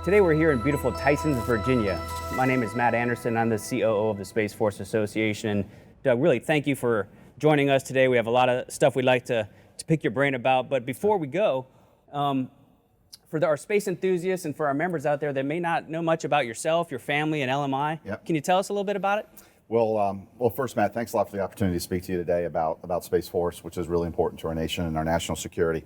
Today we're here in beautiful Tysons, Virginia. My name is Matt Anderson. I'm the COO of the Space Force Association. And Doug, really thank you for joining us today. We have a lot of stuff we'd like to pick your brain about. But before we go, for our space enthusiasts and for our members out there that may not know much about yourself, your family, and LMI, Can you tell us a little bit about it? Well, first, Matt, thanks a lot for the opportunity to speak to you today about Space Force, which is really important to our nation and our national security.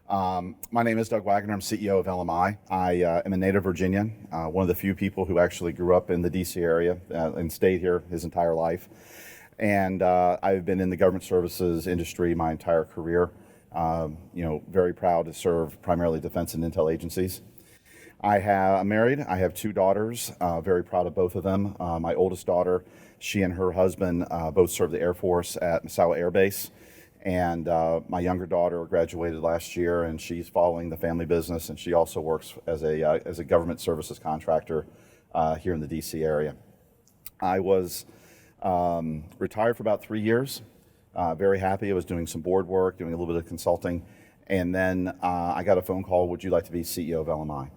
My name is Doug Wagner. I'm CEO of LMI. I am a native Virginian, one of the few people who actually grew up in the DC area and stayed here his entire life. And I've been in the government services industry my entire career. Very proud to serve primarily defense and intel agencies. I'm married. I have two daughters. Very proud of both of them. My oldest daughter, she and her husband both served the Air Force at Misawa Air Base. And my younger daughter graduated last year, and she's following the family business, and she also works as a government services contractor here in the DC area. I was retired for about 3 years. Very happy. I was doing some board work, doing a little bit of consulting, and then I got a phone call, would you like to be CEO of LMI?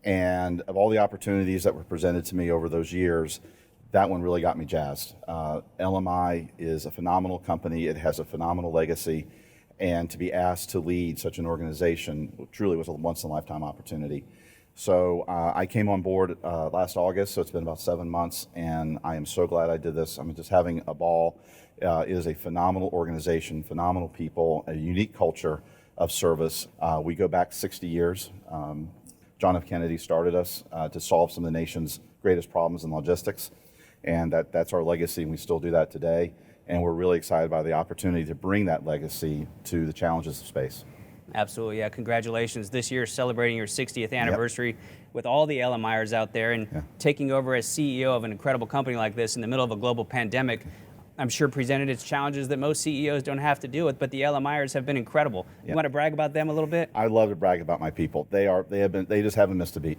And of all the opportunities that were presented to me over those years, that one really got me jazzed. LMI is a phenomenal company. It has a phenomenal legacy, and to be asked to lead such an organization truly was a once-in-a-lifetime opportunity. So I came on board last August, so it's been about 7 months, and I am so glad I did this. I'm just having a ball. It is a phenomenal organization, phenomenal people, a unique culture of service. We go back 60 years. John F. Kennedy started us to solve some of the nation's greatest problems in logistics. And that's our legacy, and we still do that today. And we're really excited by the opportunity to bring that legacy to the challenges of space. Absolutely, yeah. Congratulations. This year celebrating your 60th anniversary with all the LMIers out there, and taking over as CEO of an incredible company like this in the middle of a global pandemic. I'm sure presented its challenges that most CEOs don't have to deal with, but the LMIers have been incredible. You want to brag about them a little bit? I love to brag about my people. They just haven't missed a beat.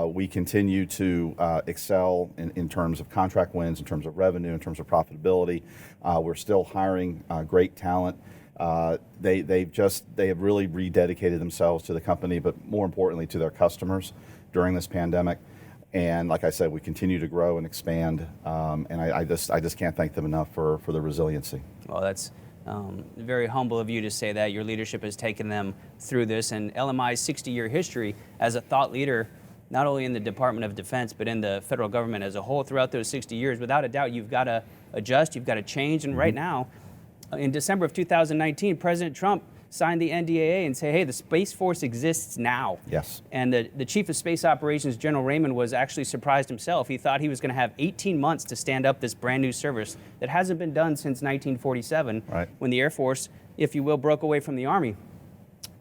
We continue to excel in terms of contract wins, in terms of revenue, in terms of profitability. We're still hiring great talent. They have really rededicated themselves to the company, but more importantly to their customers during this pandemic. And like I said, we continue to grow and expand, and I just can't thank them enough for the resiliency. Well, that's very humble of you to say that. Your leadership has taken them through this, and LMI's 60-year history as a thought leader, not only in the Department of Defense, but in the federal government as a whole throughout those 60 years. Without a doubt, you've got to adjust, you've got to change, and right now, in December of 2019, President Trump signed the NDAA and say, hey, the Space Force exists now. Yes. And the Chief of Space Operations, General Raymond, was actually surprised himself. He thought he was going to have 18 months to stand up this brand new service that hasn't been done since 1947, when the Air Force, if you will, broke away from the Army.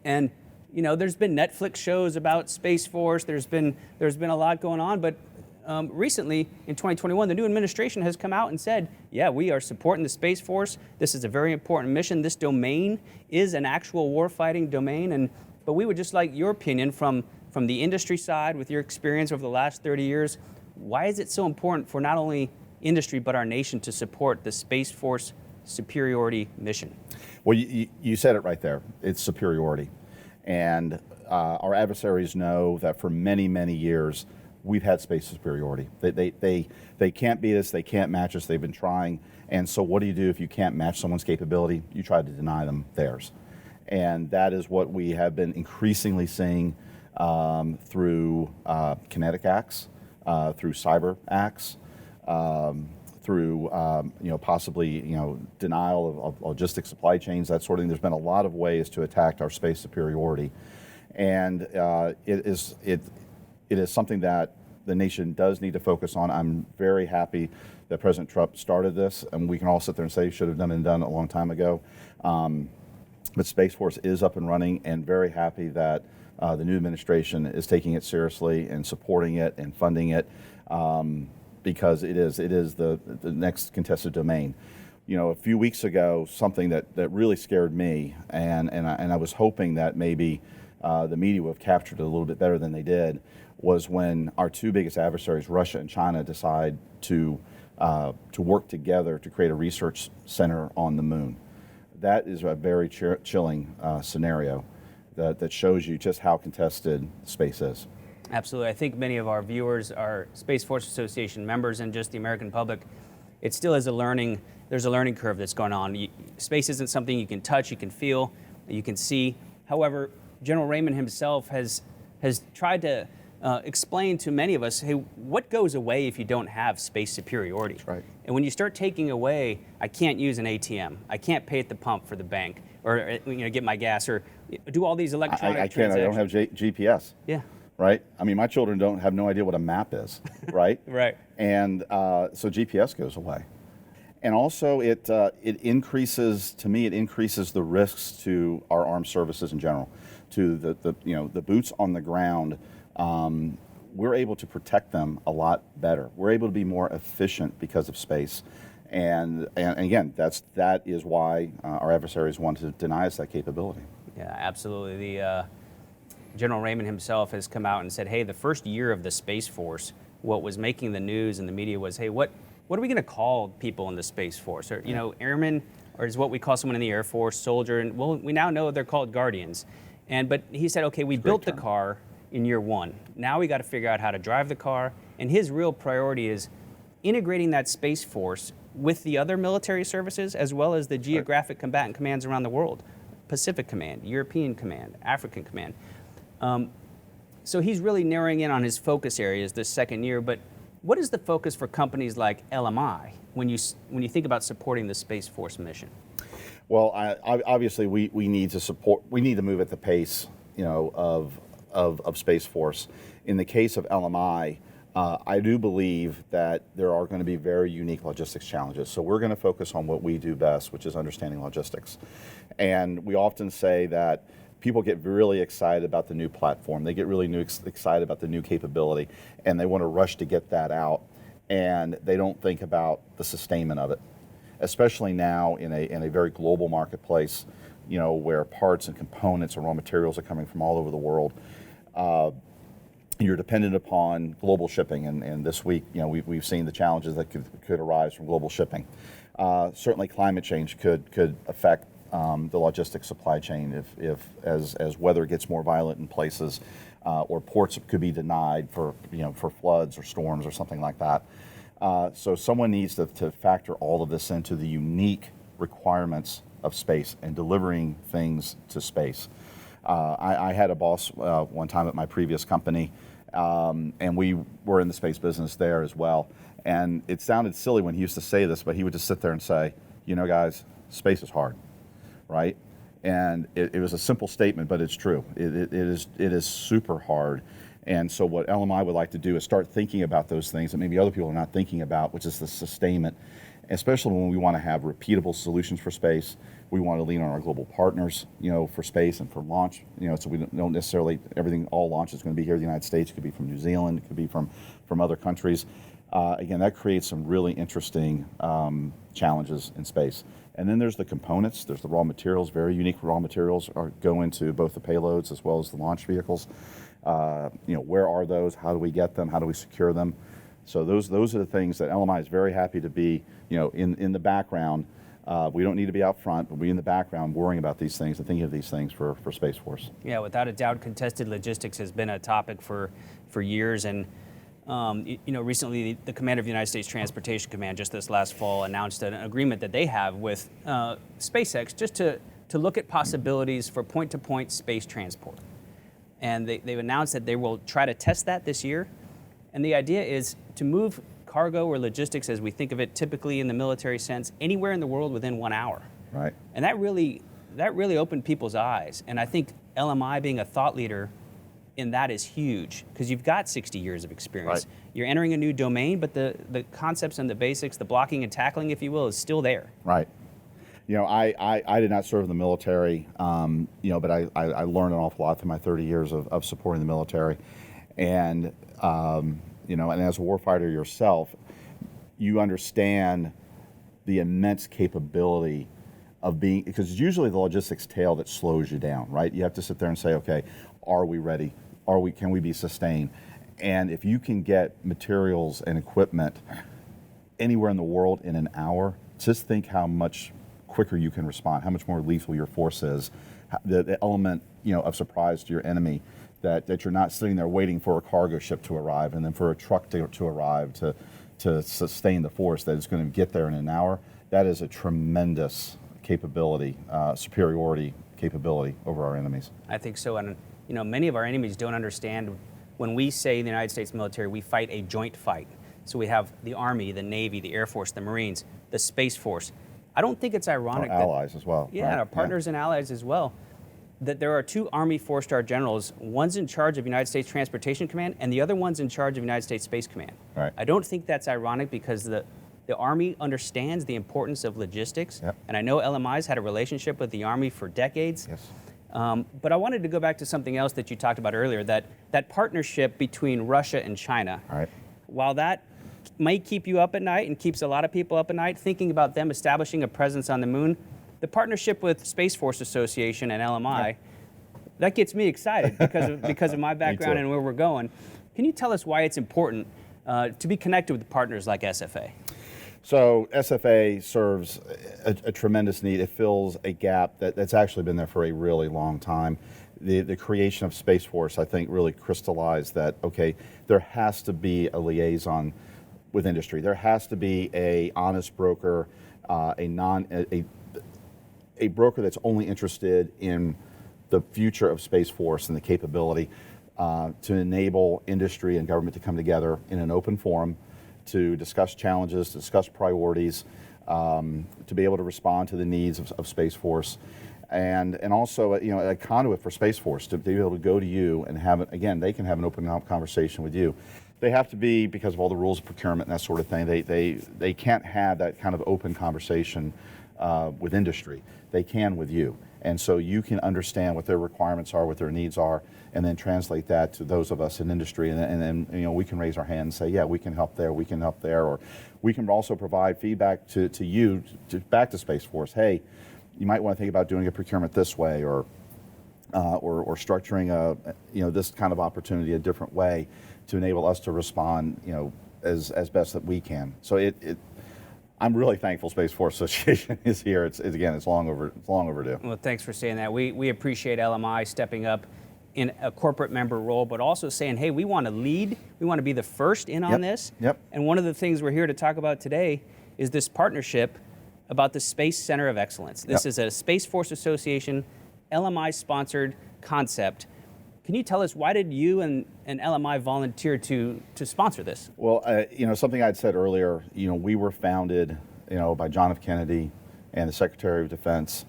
And there's been Netflix shows about Space Force. There's been a lot going on, but recently, in 2021, the new administration has come out and said, yeah, we are supporting the Space Force. This is a very important mission. This domain is an actual warfighting domain. But we would just like your opinion from the industry side, with your experience over the last 30 years. Why is it so important for not only industry, but our nation to support the Space Force superiority mission? Well, you said it right there. It's superiority. And our adversaries know that for many, many years, we've had space superiority. They can't beat us, they can't match us, they've been trying. And so what do you do if you can't match someone's capability? You try to deny them theirs. And that is what we have been increasingly seeing through kinetic acts, through cyber acts, through possibly denial of logistic supply chains, that sort of thing. There's been a lot of ways to attack our space superiority. And it is something that the nation does need to focus on. I'm very happy that President Trump started this, and we can all sit there and say he should have done it a long time ago. But Space Force is up and running, and very happy that the new administration is taking it seriously and supporting it and funding it, because it is the next contested domain. A few weeks ago, something that really scared me, and I was hoping that maybe the media would have captured it a little bit better than they did, was when our two biggest adversaries, Russia and China, decide to work together to create a research center on the moon. That is a very chilling scenario that shows you just how contested space is. Absolutely. I think many of our viewers are Space Force Association members and just the American public. It still is there's a learning curve that's going on. Space isn't something you can touch, you can feel, you can see. However, General Raymond himself has tried to explain to many of us, hey, what goes away if you don't have space superiority? That's right. And when you start taking away, I can't use an ATM, I can't pay at the pump for the bank, or get my gas, or do all these electronic I can't. I don't have GPS. Yeah. Right? I mean, my children don't have no idea what a map is, right? Right. And so GPS goes away. And also it increases, to me, it increases the risks to our armed services in general, to the boots on the ground. We're able to protect them a lot better. We're able to be more efficient because of space. And again, that is why our adversaries want to deny us that capability. Yeah, absolutely. General Raymond himself has come out and said, hey, the first year of the Space Force, what was making the news and the media was, hey, what are we going to call people in the Space Force? Or, airmen, or is what we call someone in the Air Force, soldier, and well, we now know they're called guardians. But he said, okay, we built the car in year one. Now we got to figure out how to drive the car. And his real priority is integrating that Space Force with the other military services, as well as the geographic combatant commands around the world. Pacific Command, European Command, African Command. So he's really narrowing in on his focus areas this second year, but what is the focus for companies like LMI when you think about supporting the Space Force mission? Well, obviously we need to move at the pace, of Space Force. In the case of LMI, I do believe that there are going to be very unique logistics challenges. So we're going to focus on what we do best, which is understanding logistics. And we often say that people get really excited about the new platform. They get really excited about the new capability, and they want to rush to get that out. And they don't think about the sustainment of it, especially now in a very global marketplace, where parts and components and raw materials are coming from all over the world. You're dependent upon global shipping, and this week, we've seen the challenges that could arise from global shipping. Certainly, climate change could affect the logistics supply chain as weather gets more violent in places, or ports could be denied for floods or storms or something like that. So someone needs to factor all of this into the unique requirements of space and delivering things to space. I had a boss one time at my previous company, and we were in the space business there as well. And it sounded silly when he used to say this, but he would just sit there and say, guys, space is hard, right? And it was a simple statement, but it's true. It is super hard. And so what LMI would like to do is start thinking about those things that maybe other people are not thinking about, which is the sustainment, especially when we want to have repeatable solutions for space. We want to lean on our global partners, for space and for launch, so we don't necessarily, all launch is going to be here in the United States. It could be from New Zealand, it could be from other countries. Again, that creates some really interesting challenges in space. And then there's the components, there's the raw materials, very unique raw materials go into both the payloads as well as the launch vehicles. Where are those? How do we get them? How do we secure them? So those are the things that LMI is very happy to be, in the background. We don't need to be out front, but be in the background worrying about these things and thinking of these things for Space Force. Yeah, without a doubt, contested logistics has been a topic for years. And recently the Commander of the United States Transportation Command just this last fall announced an agreement that they have with SpaceX just to look at possibilities for point-to-point space transport. And they've announced that they will try to test that this year. And the idea is to move cargo or logistics, as we think of it typically in the military sense, anywhere in the world within 1 hour. Right. And that really opened people's eyes. And I think LMI being a thought leader in that is huge, because you've got 60 years of experience. Right. You're entering a new domain, but the concepts and the basics, the blocking and tackling, if you will, is still there. Right. I did not serve in the military, but I learned an awful lot through my 30 years of supporting the military. And, and as a warfighter yourself, you understand the immense capability of being, because it's usually the logistics tail that slows you down, right? You have to sit there and say, okay, are we ready? Can we be sustained? And if you can get materials and equipment anywhere in the world in an hour, just think how much quicker you can respond, how much more lethal your force is, the element of surprise to your enemy that you're not sitting there waiting for a cargo ship to arrive and then for a truck to arrive to sustain the force that is going to get there in an hour. That is a tremendous capability, superiority capability over our enemies. I think so, and many of our enemies don't understand when we say in the United States military, we fight a joint fight. So we have the Army, the Navy, the Air Force, the Marines, the Space Force. I don't think it's ironic our allies as well. Yeah, right? our partners and allies as well. That there are two Army four-star generals, one's in charge of United States Transportation Command and the other one's in charge of United States Space Command. Right. I don't think that's ironic because the Army understands the importance of logistics, Yep. and I know LMI's had a relationship with the Army for decades. Yes. But I wanted to go back to something else that you talked about earlier, that partnership between Russia and China. All right. While that might keep you up at night and keeps a lot of people up at night, thinking about them establishing a presence on the moon, the partnership with Space Force Association and LMI, that gets me excited because of my background and where we're going. Can you tell us why it's important to be connected with partners like SFA? So SFA serves a tremendous need. It fills a gap that's actually been there for a really long time. The creation of Space Force, I think, really crystallized that, okay, there has to be a liaison with industry. There has to be a honest broker, a broker that's only interested in the future of Space Force and the capability to enable industry and government to come together in an open forum to discuss challenges, to discuss priorities, to be able to respond to the needs of Space Force, and also a conduit for Space Force to be able to go to you and have it, again, they can have an open conversation with you. They have to be, because of all the rules of procurement and that sort of thing, they can't have that kind of open conversation with industry. They can with you. And so you can understand what their requirements are, what their needs are, and then translate that to those of us in industry. And then we can raise our hand and say, yeah, we can help there, or we can also provide feedback to you, back to Space Force. Hey, you might want to think about doing a procurement this way, or structuring this kind of opportunity a different way to enable us to respond as best that we can. So I'm really thankful Space Force Association is here. It's long overdue. Well, thanks for saying that. We appreciate LMI stepping up in a corporate member role, but also saying, hey, we want to lead. We want to be the first in on this. Yep. And one of the things we're here to talk about today is this partnership about the Space Center of Excellence. This is a Space Force Association, LMI-sponsored concept. Can you tell us, why did you and LMI volunteer to sponsor this? Well, something I'd said earlier, we were founded, by John F. Kennedy and the Secretary of Defense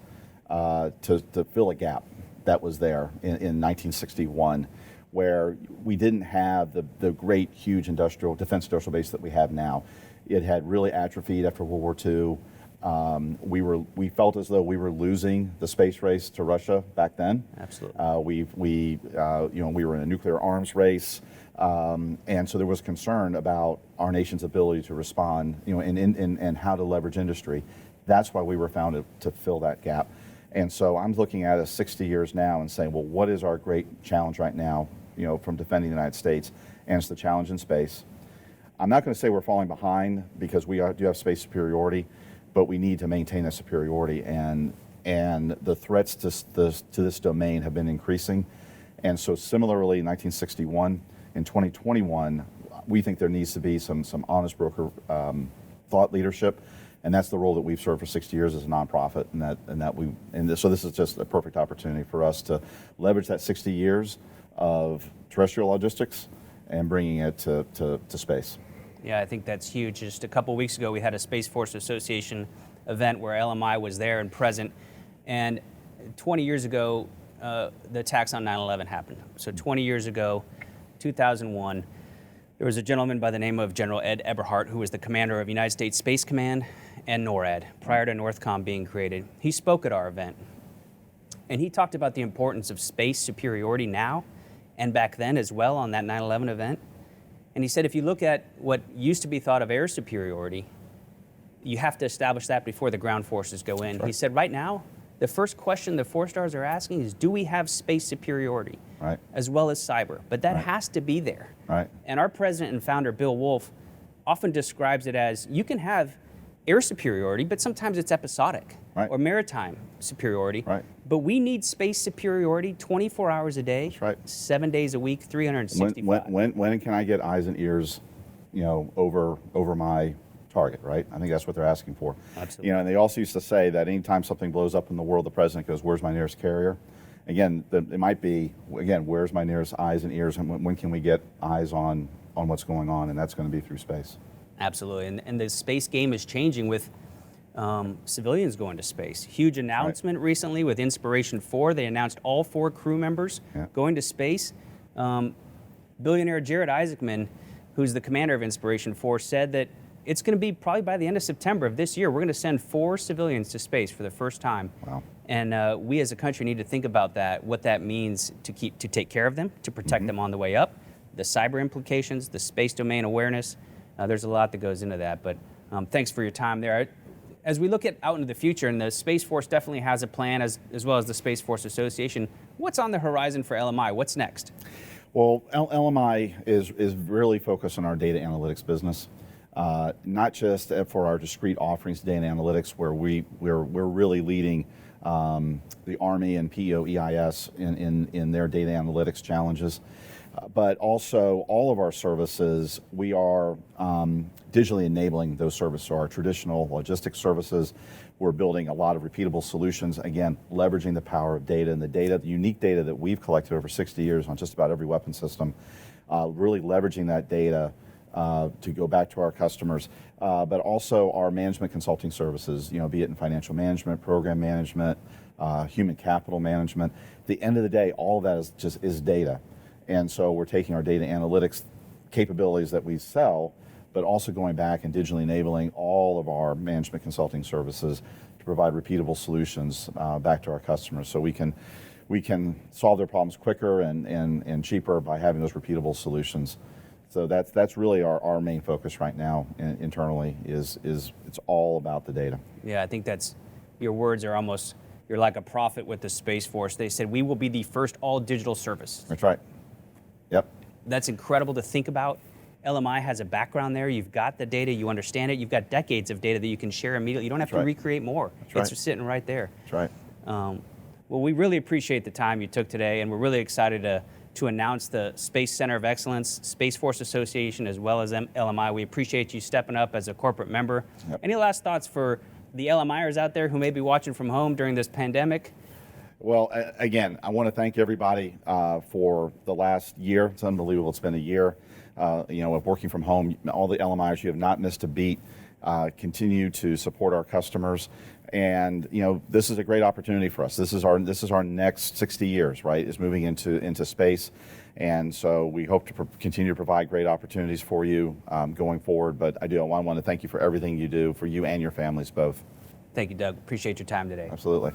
to fill a gap that was there in 1961, where we didn't have the great, huge defense industrial base that we have now. It had really atrophied after World War II. We felt as though we were losing the space race to Russia back then. Absolutely. We were in a nuclear arms race, and so there was concern about our nation's ability to respond, and how to leverage industry. That's why we were founded, to fill that gap. And so I'm looking at us 60 years now and saying, well, what is our great challenge right now, from defending the United States? And it's the challenge in space. I'm not going to say we're falling behind, because we do have space superiority, but we need to maintain that superiority, and the threats to this domain have been increasing. And so similarly, in 1961, in 2021, we think there needs to be some honest broker thought leadership, and that's the role that we've served for 60 years as a nonprofit, so this is just a perfect opportunity for us to leverage that 60 years of terrestrial logistics and bringing it to space. Yeah, I think that's huge. Just a couple weeks ago, we had a Space Force Association event where LMI was there and present. And 20 years ago, the attacks on 9/11 happened. So 20 years ago, 2001, there was a gentleman by the name of General Ed Eberhart, who was the commander of United States Space Command and NORAD, prior to NORTHCOM being created. He spoke at our event, and he talked about the importance of space superiority now and back then as well on that 9/11 event. And he said, if you look at what used to be thought of air superiority, you have to establish that before the ground forces go in. Right. He said, right now, the first question the four stars are asking is, do we have space superiority? Right. As well as cyber? But that has to be there. Right. And our president and founder, Bill Wolfe, often describes it as, you can have air superiority, but sometimes it's episodic, right, or maritime superiority. Right. But we need space superiority 24 hours a day, That's right, 7 days a week, 365. When can I get eyes and ears, over my target, right? I think that's what they're asking for. Absolutely. And they also used to say that anytime something blows up in the world, the president goes, "Where's my nearest carrier?" Again, it might be, where's my nearest eyes and ears, and when can we get eyes on what's going on? And that's going to be through space. Absolutely, and the space game is changing with civilians going to space. Huge announcement recently with Inspiration 4. They announced all 4 crew members going to space. Billionaire Jared Isaacman, who's the commander of Inspiration 4, said that it's going to be probably by the end of September of this year, we're going to send 4 civilians to space for the first time. Wow. And we as a country need to think about that, what that means to take care of them, to protect them on the way up, the cyber implications, the space domain awareness. There's a lot that goes into that, but thanks for your time there. As we look out into the future, and the Space Force definitely has a plan, as well as the Space Force Association, what's on the horizon for LMI? What's next? Well, LMI is really focused on our data analytics business, not just for our discrete offerings, data analytics, where we're really leading the Army and PEO-EIS in their data analytics challenges. But also all of our services, we are digitally enabling those services. So our traditional logistics services, we're building a lot of repeatable solutions, again, leveraging the power of data and the unique data that we've collected over 60 years on just about every weapon system, really leveraging that data to go back to our customers, but also our management consulting services, be it in financial management, program management, human capital management. At the end of the day, all of that is data. And so we're taking our data analytics capabilities that we sell, but also going back and digitally enabling all of our management consulting services to provide repeatable solutions back to our customers, so we can solve their problems quicker and cheaper by having those repeatable solutions. So that's really our main focus right now internally is it's all about the data. Yeah, I think that's, your words are almost, you're like a prophet with the Space Force. They said, we will be the first all-digital service. That's right. Yep. That's incredible to think about. LMI has a background there. You've got the data, you understand it. You've got decades of data that you can share immediately. You don't have to recreate more. It's just sitting right there. That's right. Well, we really appreciate the time you took today, and we're really excited to announce the Space Center of Excellence, Space Force Association, as well as LMI. We appreciate you stepping up as a corporate member. Yep. Any last thoughts for the LMIers out there who may be watching from home during this pandemic? Well, again, I want to thank everybody for the last year. It's unbelievable. It's been a year, of working from home. All the LMIers, you have not missed a beat. Continue to support our customers, and this is a great opportunity for us. This is our next 60 years, right? Is moving into space, and so we hope to continue to provide great opportunities for you going forward. But I want to thank you for everything you do for you and your families both. Thank you, Doug. Appreciate your time today. Absolutely.